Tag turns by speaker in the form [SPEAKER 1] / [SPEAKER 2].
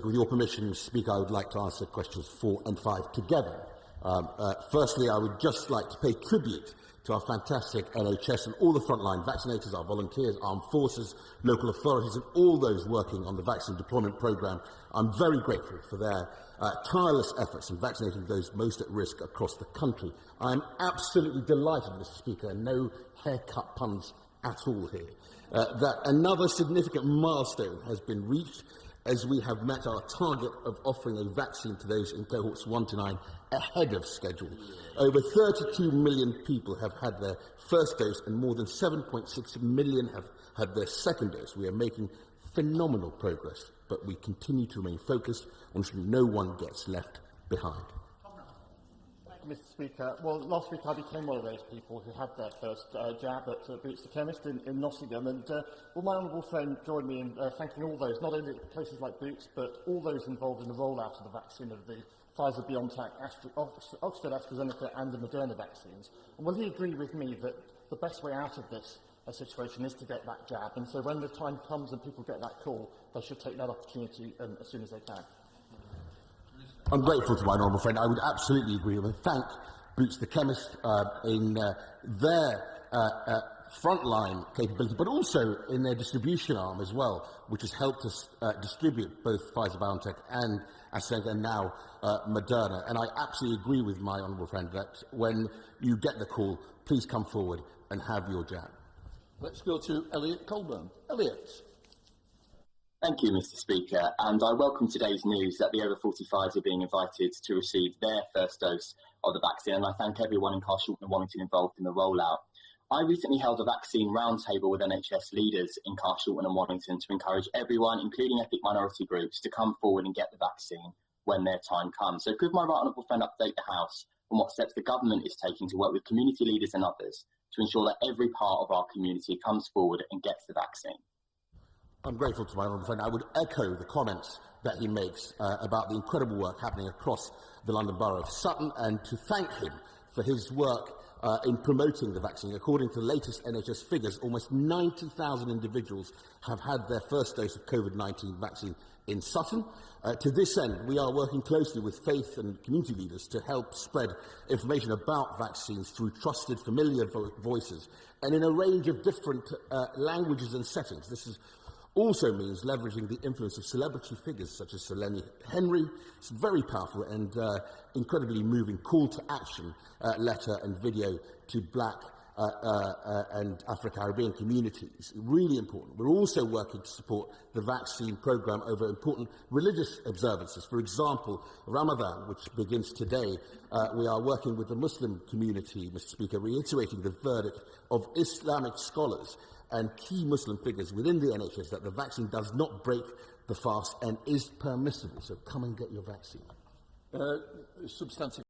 [SPEAKER 1] With your permission, Mr. Speaker, I would like to answer questions 4 and 5 together. Firstly, I would just like to pay tribute to our fantastic NHS and all the frontline vaccinators, our volunteers, armed forces, local authorities and all those working on the vaccine deployment programme. I'm very grateful for their tireless efforts in vaccinating those most at risk across the country. I am absolutely delighted, Mr. Speaker, and no haircut puns at all here, that another significant milestone has been reached as we have met our target of offering a vaccine to those in cohorts 1 to 9 ahead of schedule. Over 32 million people have had their first dose and more than 7.6 million have had their second dose. We are making phenomenal progress, but we continue to remain focused on ensuring no one gets left behind.
[SPEAKER 2] Mr. Speaker, well, last week I became one of those people who had their first jab at Boots the Chemist in Nottingham, and will my honourable friend join me in thanking all those, not only places like Boots, but all those involved in the rollout of the vaccine of the Pfizer-BioNTech, Oxford AstraZeneca and the Moderna vaccines? And will he agree with me that the best way out of this situation is to get that jab, and so when the time comes and people get that call, they should take that opportunity as soon as they can?
[SPEAKER 1] I'm grateful to my honourable friend. I would absolutely agree with him. Thank Boots the Chemist in their frontline capability, but also in their distribution arm as well, which has helped us distribute both Pfizer-BioNTech and AstraZeneca and now Moderna. And I absolutely agree with my honourable friend that when you get the call, please come forward and have your jab.
[SPEAKER 3] Let's go to Elliot Colburn. Elliot.
[SPEAKER 4] Thank you, Mr. Speaker, and I welcome today's news that the over 45s are being invited to receive their first dose of the vaccine, and I thank everyone in Carshalton and Warrington involved in the rollout. I recently held a vaccine roundtable with NHS leaders in Carshalton and Warrington to encourage everyone, including ethnic minority groups, to come forward and get the vaccine when their time comes. So could my right honourable friend update the House on what steps the government is taking to work with community leaders and others to ensure that every part of our community comes forward and gets the vaccine?
[SPEAKER 1] I'm grateful to my honourable friend. I would echo the comments that he makes about the incredible work happening across the London Borough of Sutton, and to thank him for his work in promoting the vaccine. According to the latest NHS figures, almost 90,000 individuals have had their first dose of COVID-19 vaccine in Sutton. To this end, we are working closely with faith and community leaders to help spread information about vaccines through trusted, familiar voices and in a range of different languages and settings. This also means leveraging the influence of celebrity figures such as Sir Lenny Henry. It's a very powerful and incredibly moving call to action letter and video to Black and Afro-Caribbean communities. Really important. We're also working to support the vaccine programme over important religious observances. For example, Ramadan, which begins today. We are working with the Muslim community, Mr. Speaker, reiterating the verdict of Islamic scholars and key Muslim figures within the NHS that the vaccine does not break the fast and is permissible. So come and get your vaccine.
[SPEAKER 3] Substantive